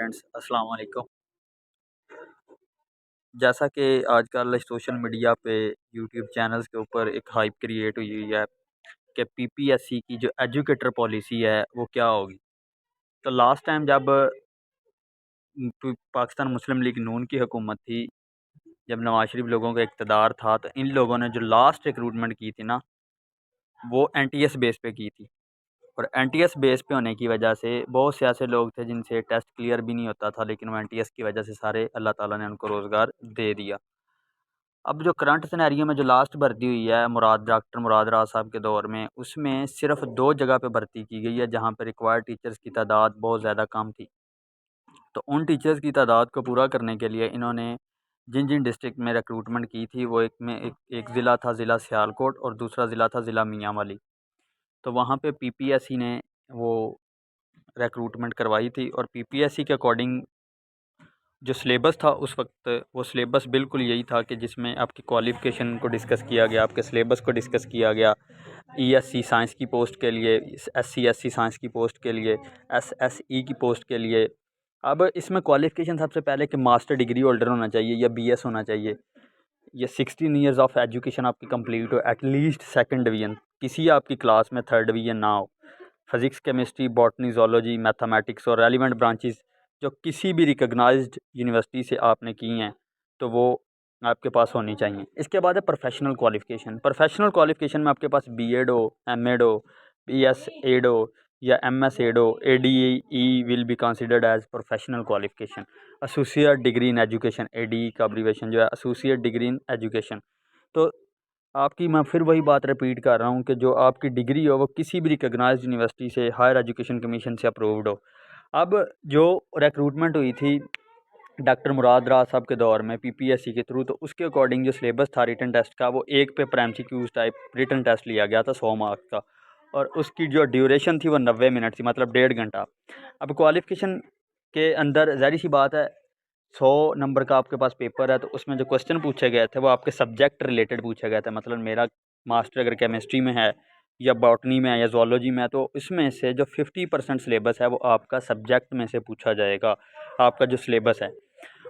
Friends, अस्सलाम वालेकुम। जैसा कि आजकल सोशल मीडिया पे यूट्यूब चैनल्स के ऊपर एक हाइप क्रिएट हुई हुई है कि पीपीएससी की जो एजुकेटर पॉलिसी है वो क्या होगी। तो लास्ट टाइम जब पाकिस्तान मुस्लिम लीग नून की हुकूमत थी, जब नवाज शरीफ लोगों का इक़्तिदार था, तो इन लोगों ने जो लास्ट रिक्रूटमेंट की थी ना, वो एनटीएस बेस पे की थी। और एनटीएस बेस पे होने की वजह से बहुत से ऐसे लोग थे जिनसे टेस्ट क्लियर भी नहीं होता था, लेकिन वो एनटीएस की वजह से सारे अल्लाह ताला ने उनको रोज़गार दे दिया। अब जो करंट सिनेरियो में जो लास्ट भर्ती हुई है डॉक्टर मुराद राज साहब के दौर में, उसमें सिर्फ 2 जगह पे भर्ती की गई है जहाँ पे रिक्वायर्ड टीचर्स की तादाद बहुत ज़्यादा कम थी। तो उन टीचर्स की तादाद को पूरा करने के लिए इन्होंने जिन-जिन डिस्ट्रिक्ट में रिक्रूटमेंट की थी, वो एक ज़िला था, ज़िला सियालकोट, और दूसरा ज़िला था ज़िला मियांवाली। तो वहाँ पे पीपीएससी ने वो रिक्रूटमेंट करवाई थी, और पीपीएससी के अकॉर्डिंग जो सिलेबस था उस वक्त, वो सिलेबस बिल्कुल यही था कि जिसमें आपकी क्वालिफ़िकेशन को डिस्कस किया गया, आपके सिलेबस को डिस्कस किया गया। ईएससी साइंस की पोस्ट के लिए, एससी एससी साइंस की पोस्ट के लिए, एसएसई की पोस्ट के लिए। अब इसमें क्वालिफ़िकेशन सबसे पहले कि मास्टर डिग्री होल्डर होना चाहिए या बीएस होना चाहिए, ये 16 ईयर्स ऑफ एजुकेशन आपकी कंप्लीट हो, एटलीस्ट सेकंड डिवीजन, किसी आपकी क्लास में थर्ड डिवीजन ना हो। Physics, chemistry, botany, zoology, mathematics और रेलिवेंट ब्रांचेस जो किसी भी रिकॉग्नाइज्ड यूनिवर्सिटी से आपने की हैं, तो वो आपके पास होनी चाहिए। इसके बाद है प्रोफेशनल क्वालिफ़िकेशन। प्रोफेशनल क्वालिफ़िकेशन में आपके पास बीएड हो, एमएड हो, बीएस एड हो या एमएस एड हो, ADE will be considered as professional qualification. Associate degree in education, ADE का अब्रीविएशन जो है एसोसिएट डिग्री इन एजुकेशन। तो आपकी, मैं फिर वही बात रिपीट कर रहा हूँ कि जो आपकी डिग्री हो वो किसी भी रिकॉग्नाइज्ड यूनिवर्सिटी से, हायर एजुकेशन कमीशन से अप्रूव्ड हो। अब जो रिक्रूटमेंट हुई थी डॉक्टर मुराद राज साहब के दौर में पीपीएससी के थ्रू, तो उसके अकॉर्डिंग जो सिलेबस था रिटन टेस्ट का, वो एक paper MCQs type written test लिया गया था 100 मार्क्स का, और उसकी जो ड्यूरेशन थी वो 90 मिनट थी, मतलब 1.5 घंटा। अब क्वालिफिकेशन के अंदर ज़ाहिर सी बात है, 100 नंबर का आपके पास पेपर है, तो उसमें जो क्वेश्चन पूछे गए थे वो आपके सब्जेक्ट रिलेटेड पूछे गए थे। मतलब मेरा मास्टर अगर केमिस्ट्री में है या बॉटनी में है या ज़ूलॉजी में है, तो इसमें से जो 50% सिलेबस है वो आपका सब्जेक्ट में से पूछा जाएगा, आपका जो सिलेबस है।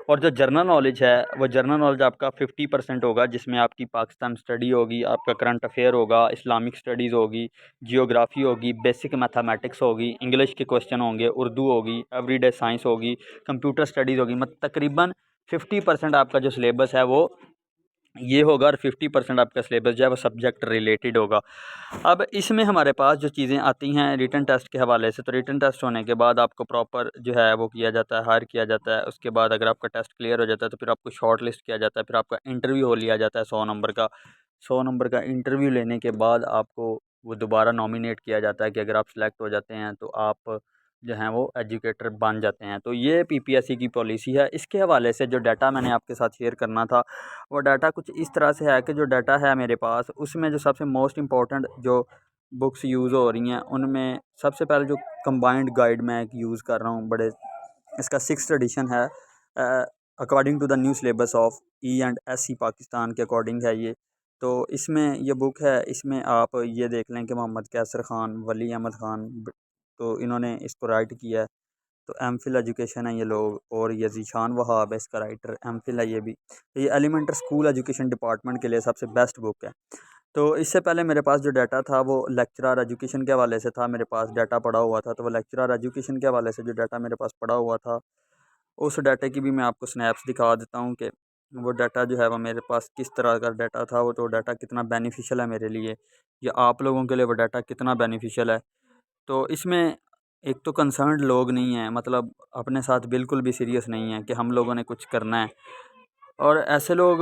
और जो जनरल नॉलेज है, वो जनरल नॉलेज आपका 50% होगा, जिसमें आपकी पाकिस्तान स्टडी होगी, आपका करंट अफेयर होगा, इस्लामिक स्टडीज़ होगी, जियोग्राफी होगी, बेसिक मैथमेटिक्स होगी, इंग्लिश के क्वेश्चन होंगे, उर्दू होगी, एवरीडे साइंस होगी, कंप्यूटर स्टडीज़ होगी। मतलब तकरीबन 50% आपका जो सिलेबस है वो ये होगा, और 50% आपका सिलेबस जो है वो सब्जेक्ट रिलेटेड होगा। अब इसमें हमारे पास जो चीज़ें आती हैं रिटन टेस्ट के हवाले से, तो रिटन टेस्ट होने के बाद आपको प्रॉपर जो है वो किया जाता है, हायर किया जाता है। उसके बाद अगर आपका टेस्ट क्लियर हो जाता है तो फिर आपको शॉर्ट लिस्ट किया जाता है, फिर आपका इंटरव्यू हो लिया जाता है 100 नंबर का। 100 नंबर का इंटरव्यू लेने के बाद आपको वो दोबारा नॉमिनेट किया जाता है कि अगर आप सेलेक्ट हो जाते हैं तो आप जो हैं वो एजुकेटर बन जाते हैं। तो ये पीपीएससी की पॉलिसी है। इसके हवाले से जो डाटा मैंने आपके साथ शेयर करना था, वो डाटा कुछ इस तरह से है कि जो डाटा है मेरे पास, उसमें जो सबसे मोस्ट इम्पॉर्टेंट जो बुक्स यूज़ हो रही हैं, उनमें सबसे पहले जो कंबाइंड गाइड मैं एक यूज़ कर रहा हूँ, बड़े इसका 6th एडिशन है, according to the new syllabus of E and S C Pakistan के अकॉर्डिंग है ये। तो इसमें ये बुक है, इसमें आप ये देख लें कि मोहम्मद कैसर ख़ान, वली अहमद ख़ान, तो इन्होंने इसको राइट किया है। तो एमफिल एजुकेशन है ये लोग, और ये ज़ीशान वहाब है इसका राइटर, एमफिल है ये भी। तो ये एलिमेंटर स्कूल एजुकेशन डिपार्टमेंट के लिए सबसे बेस्ट बुक है। तो इससे पहले मेरे पास जो डाटा था वो लेक्चरर एजुकेशन के हवाले से था, मेरे पास डाटा पड़ा हुआ था। तो वो लेक्चरर एजुकेशन के हवाले से जो डाटा मेरे पास पड़ा हुआ था, उस डाटा की भी मैं आपको स्नैप्स दिखा देता हूँ कि वो डाटा जो है वो मेरे पास किस तरह का डाटा था, वो तो डाटा कितना बेनिफिशियल है मेरे लिए, या आप लोगों के लिए वो डाटा कितना बेनिफिशियल है। तो इसमें एक तो कंसर्न्ड लोग नहीं हैं, मतलब अपने साथ बिल्कुल भी सीरियस नहीं है कि हम लोगों ने कुछ करना है। और ऐसे लोग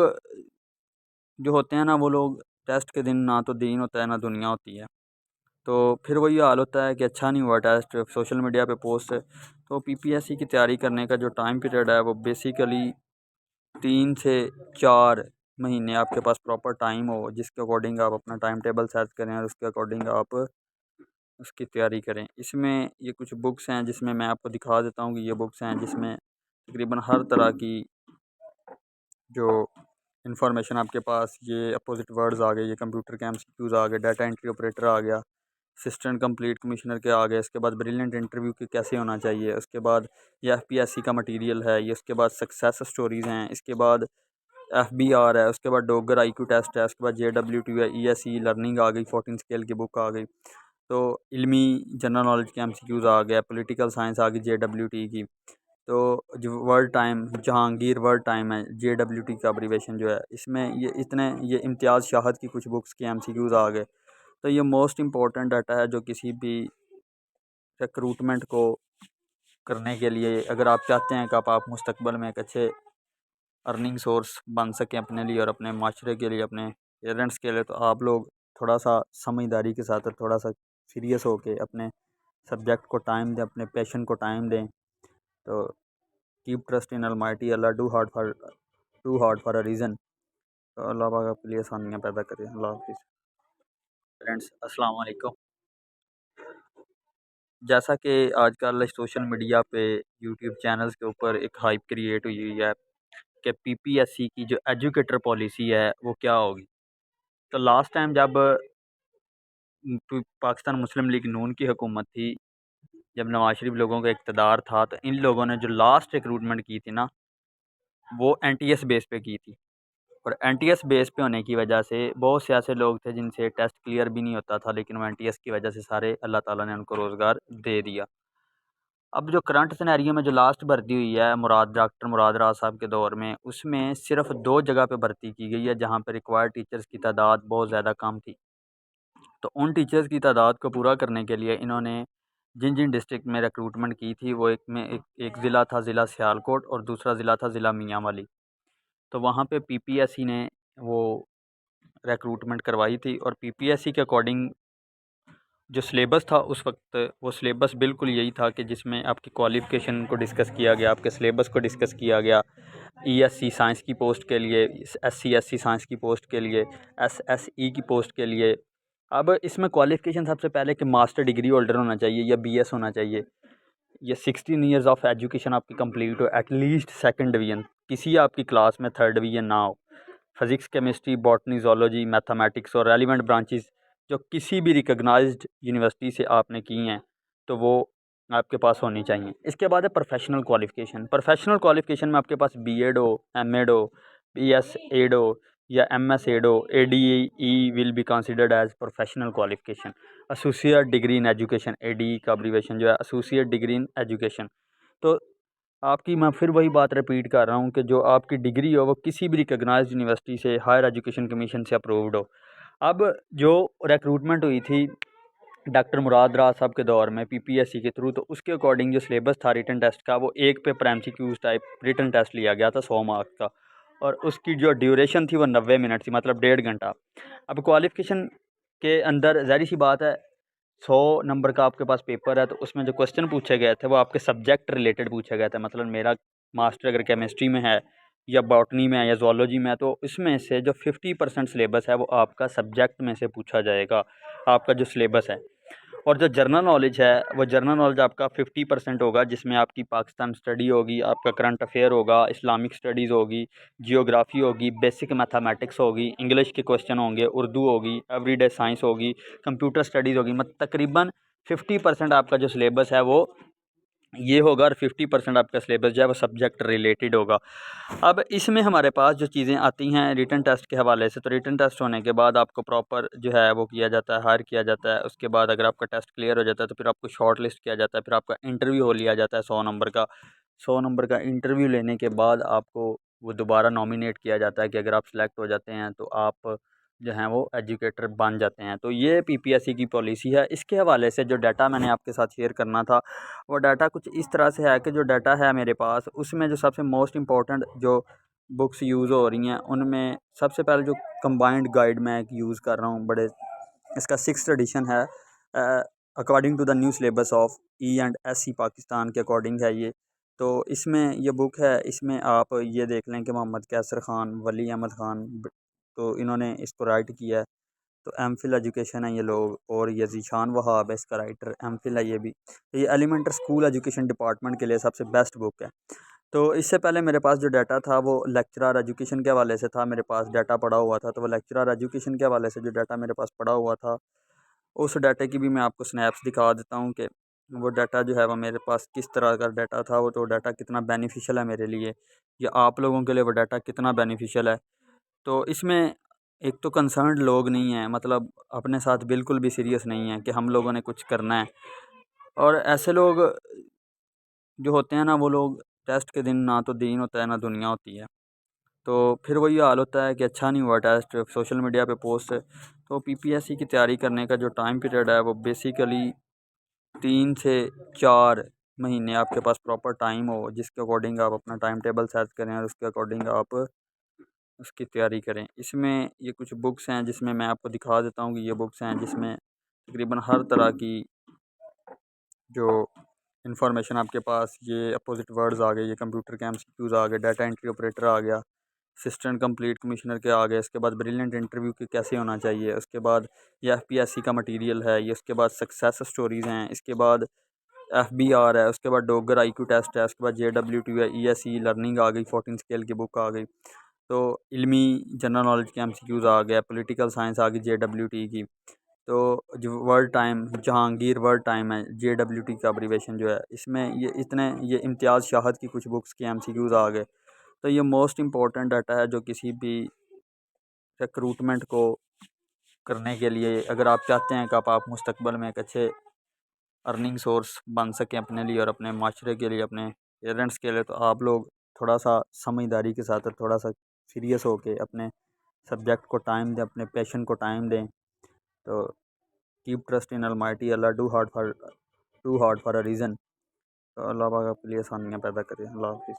जो होते हैं ना, वो लोग टेस्ट के दिन ना तो दीन होता है ना दुनिया होती है। तो फिर वही हाल होता है कि अच्छा नहीं हुआ टेस्ट, सोशल मीडिया पे पोस्ट है। तो पीपीएससी की तैयारी करने का जो टाइम पीरियड है वो बेसिकली 3 से 4 महीने आपके पास प्रॉपर टाइम हो, जिसके अकॉर्डिंग आप अपना टाइम टेबल सेट करें और उसके अकॉर्डिंग आप उसकी तैयारी करें। इसमें ये कुछ बुक्स हैं जिसमें मैं आपको दिखा देता हूँ कि ये बुक्स हैं जिसमें तकरीबन हर तरह की जो इन्फॉर्मेशन आपके पास, ये अपोजिट वर्ड्स आ गए, ये कंप्यूटर के एमसीक्यूज़ आ गए, डाटा एंट्री ऑपरेटर आ गया, असिस्टेंट कंप्लीट कमिश्नर के आ गए, उसके बाद ब्रिलियंट इंटरव्यू की कैसे होना चाहिए, उसके बाद ये एफपीएससी का मटेरियल है, ये उसके बाद सक्सेस स्टोरीज़ हैं, इसके बाद एफबीआर है, उसके बाद डोगर आईक्यू टेस्ट है, उसके बाद जेडब्ल्यूटी है, ईएसई लर्निंग आ गई, 14 स्केल की बुक आ गई। तो इल्मी जनरल नॉलेज के एमसीक्यूज़ आ गया, पॉलिटिकल साइंस आ गई जेडब्ल्यूटी की। तो जो world time Jahangir world time है, जेडब्ल्यूटी का अब्रीवेशन जो है, इसमें ये इम्तियाज़ शाहद की कुछ बुक्स के एमसीक्यूज़ आ गए। तो ये मोस्ट इम्पॉर्टेंट डाटा है जो किसी भी रिक्रूटमेंट को करने के लिए, अगर आप चाहते हैं कि आप मुस्तकबिल में एक अच्छे अर्निंग सोर्स बन सकें अपने लिए और अपने माशरे के लिए, अपने पेरेंट्स के लिए, तो आप लोग थोड़ा सा समझदारी के साथ और थोड़ा सा सीरियस होके अपने सब्जेक्ट को टाइम दें, अपने पैशन को टाइम दें। तो keep trust in Almighty Allah, do hard for a reason. तो अल्लाह पाक आपके लिए आसानियाँ पैदा करें। अल्लाह हाफिज़। फ्रेंड्स अस्सलाम वालेकुम। जैसा कि आजकल सोशल मीडिया पे यूट्यूब चैनल्स के ऊपर एक हाइप क्रिएट हुई हुई है कि पीपीएससी की जो एजुकेटर पॉलिसी है वो क्या होगी। तो लास्ट टाइम जब पाकिस्तान मुस्लिम लीग नून की हुकूमत थी, जब नवाज शरीफ लोगों का इक़्तिदार था, तो इन लोगों ने जो लास्ट रिक्रूटमेंट की थी ना, वो एनटीएस बेस पे की थी। और एनटीएस बेस पे होने की वजह से बहुत से ऐसे लोग थे जिनसे टेस्ट क्लियर भी नहीं होता था, लेकिन वो एनटीएस की वजह से सारे अल्लाह ताला ने उनको रोज़गार दे दिया। अब जो करंट सिनेरियो में जो लास्ट भर्ती हुई है डॉक्टर मुराद राज साहब के दौर में, उसमें सिर्फ 2 जगह पे भर्ती की गई है जहाँ पे रिक्वायर्ड टीचर्स की तादाद बहुत ज़्यादा कम थी। तो उन टीचर्स की तादाद को पूरा करने के लिए इन्होंने जिन जिन डिस्ट्रिक्ट में रिक्रूटमेंट की थी, वो एक ज़िला था, ज़िला सियालकोट, और दूसरा ज़िला था ज़िला मियांवाली। तो वहाँ पे पीपीएससी ने वो रिक्रूटमेंट करवाई थी, और पीपीएससी के अकॉर्डिंग जो सिलेबस था उस वक्त, वो सिलेबस बिल्कुल यही था कि जिसमें आपकी क्वालिफ़िकेशन को डिस्कस किया गया, आपके सिलेबस को डिस्कस किया गया। ईएससी साइंस की पोस्ट के लिए, एससी साइंस की पोस्ट के लिए, एसएसई की पोस्ट के लिए। अब इसमें क्वालिफ़िकेशन सबसे पहले कि मास्टर डिग्री होल्डर होना चाहिए या बीएस होना चाहिए, ये 16 ईयर्स ऑफ एजुकेशन आपकी कंप्लीट हो, एटलीस्ट सेकंड डिवीज़न, किसी आपकी क्लास में थर्ड डिवीज़न ना हो। Physics, chemistry, botany, zoology, mathematics और रेलिवेंट ब्रांचेस जो किसी भी रिकॉग्नाइज्ड यूनिवर्सिटी से आपने की हैं, तो वो आपके पास होनी चाहिए। इसके बाद है प्रोफेशनल क्वालिफ़िकेशन। प्रोफेशनल क्वालिफ़िकेशन में आपके पास बीएड हो, एमएड हो, बीएस एड हो या एमएस एड हो, ADE will be considered as professional qualification. Associate degree in education, ADE का अब्रीविएशन जो है एसोसिएट डिग्री इन एजुकेशन। तो आपकी, मैं फिर वही बात रिपीट कर रहा हूँ कि जो आपकी डिग्री हो वो किसी भी रिकॉग्नाइज्ड यूनिवर्सिटी से, हायर एजुकेशन कमीशन से अप्रूव्ड हो। अब जो रिक्रूटमेंट हुई थी डॉक्टर मुराद राज साहब के दौर में पीपीएससी के थ्रू, तो उसके अकॉर्डिंग जो सिलेबस था रिटन टेस्ट का, वो एक paper MCQs type written test लिया गया था 100 मार्क्स का, और उसकी जो ड्यूरेशन थी वो 90 मिनट थी, मतलब 1.5 घंटा। अब क्वालिफ़िकेशन के अंदर ज़ाहिर सी बात है 100 नंबर का आपके पास पेपर है, तो उसमें जो क्वेश्चन पूछे गए थे वो आपके सब्जेक्ट रिलेटेड पूछे गए थे। मतलब मेरा मास्टर अगर केमिस्ट्री में है या बॉटनी में है या ज़ूलॉजी में है, तो इसमें से जो 50% सिलेबस है वो आपका सब्जेक्ट में से पूछा जाएगा, आपका जो सिलेबस है। और जो जनरल नॉलेज है, वो जनरल नॉलेज आपका 50% होगा, जिसमें आपकी पाकिस्तान स्टडी होगी, आपका करंट अफेयर होगा, इस्लामिक स्टडीज़ होगी, जियोग्राफी होगी, बेसिक मैथमेटिक्स होगी, इंग्लिश के क्वेश्चन होंगे, उर्दू होगी, एवरीडे साइंस होगी, कंप्यूटर स्टडीज़ होगी। मतलब तकरीबन 50% आपका जो सिलेबस है वो ये होगा, और 50% आपका सिलेबस जो है वो सब्जेक्ट रिलेटेड होगा। अब इसमें हमारे पास जो चीज़ें आती हैं रिटन टेस्ट के हवाले से, तो रिटन टेस्ट होने के बाद आपको प्रॉपर जो है वो किया जाता है, हायर किया जाता है। उसके बाद अगर आपका टेस्ट क्लियर हो जाता है तो फिर आपको शॉर्ट लिस्ट किया जाता है, फिर आपका इंटरव्यू हो लिया जाता है 100 नंबर का। 100 नंबर का इंटरव्यू लेने के बाद आपको वो दोबारा नॉमिनेट किया जाता है कि अगर आप सेलेक्ट हो जाते हैं तो आप जो हैं वो एजुकेटर बन जाते हैं। तो ये पीपीएससी की पॉलिसी है। इसके हवाले से जो डाटा मैंने आपके साथ शेयर करना था, वो डाटा कुछ इस तरह से है कि जो डाटा है मेरे पास, उसमें जो सबसे मोस्ट इम्पॉर्टेंट जो बुक्स यूज़ हो रही हैं, उनमें सबसे पहले जो कंबाइंड गाइड मैं एक यूज़ कर रहा हूँ, बड़े इसका 6th एडिशन है, according to the new syllabus of E&SC Pakistan के अकॉर्डिंग है ये। तो इसमें ये बुक है, इसमें आप ये देख लें कि मोहम्मद कैसर ख़ान, वली अहमद ख़ान, तो इन्होंने इसको राइट किया है। तो एमफिल एजुकेशन है ये लोग, और ये ज़ीशान वहाब है इसका राइटर, एमफिल है ये भी। तो ये एलिमेंटर स्कूल एजुकेशन डिपार्टमेंट के लिए सबसे बेस्ट बुक है। तो इससे पहले मेरे पास जो डाटा था वो लेक्चरर एजुकेशन के हवाले से था, मेरे पास डाटा पड़ा हुआ था। तो वो लेक्चरर एजुकेशन के हवाले से जो डाटा मेरे पास पड़ा हुआ था, उस डाटा की भी मैं आपको स्नैप्स दिखा देता हूँ कि वो डाटा जो है वो मेरे पास किस तरह का डाटा था, वो तो डाटा कितना बेनिफिशियल है मेरे लिए, या आप लोगों के लिए वो डाटा कितना बेनिफिशियल है। तो इसमें एक तो कंसर्न्ड लोग नहीं हैं, मतलब अपने साथ बिल्कुल भी सीरियस नहीं है कि हम लोगों ने कुछ करना है। और ऐसे लोग जो होते हैं ना, वो लोग टेस्ट के दिन ना तो दीन होता है ना दुनिया होती है। तो फिर वही हाल होता है कि अच्छा नहीं हुआ टेस्ट, सोशल मीडिया पे पोस्ट। तो पीपीएससी की तैयारी करने का जो टाइम पीरियड है वो बेसिकली 3 से 4 महीने आपके पास प्रॉपर टाइम हो, जिसके अकॉर्डिंग आप अपना टाइम टेबल सेट करें और उसके अकॉर्डिंग आप उसकी तैयारी करें। इसमें ये कुछ बुक्स हैं जिसमें मैं आपको दिखा देता हूँ कि ये बुक्स हैं जिसमें तकरीबन हर तरह की जो इन्फॉर्मेशन आपके पास, ये अपोजिट वर्ड्स आ गए, ये कंप्यूटर के एमसीक्यूज़ आ गए, डाटा एंट्री ऑपरेटर आ गया, असिस्टेंट कंप्लीट कमिश्नर के आ गए, इसके बाद ब्रिलियंट इंटरव्यू की कैसे होना चाहिए, उसके बाद ये एफपीएससी का मटेरियल है, ये उसके बाद सक्सेस स्टोरीज़ हैं, इसके बाद एफबीआर है, उसके बाद डोगर आईक्यू टेस्ट है, उसके बाद जेडब्ल्यूटी है, ईएसई लर्निंग आ गई, 14 स्केल की बुक आ गई। तो इल्मी जनरल नॉलेज के एमसीक्यूज़ आ गया, पॉलिटिकल साइंस आ गई जेडब्ल्यूटी की। तो जो world time Jahangir world time है, जेडब्ल्यूटी का अब्रीवेशन जो है, इसमें ये इम्तियाज़ शाहद की कुछ बुक्स के एमसीक्यूज़ आ गए। तो ये मोस्ट इम्पॉर्टेंट डाटा है जो किसी भी रिक्रूटमेंट को करने के लिए, अगर आप चाहते हैं कि आप मुस्तकबिल में एक अच्छे अर्निंग सोर्स बन सकें अपने लिए और अपने माशरे के लिए, अपने पेरेंट्स के लिए, तो आप लोग थोड़ा सा समझदारी के साथ और थोड़ा सा सीरियस होके अपने सब्जेक्ट को टाइम दें, अपने पैशन को टाइम दें। तो keep trust in Almighty Allah, do hard for a reason. तो अल्लाह पाक आपके लिए आसानियाँ पैदा करें। अल्लाह हाफिज़।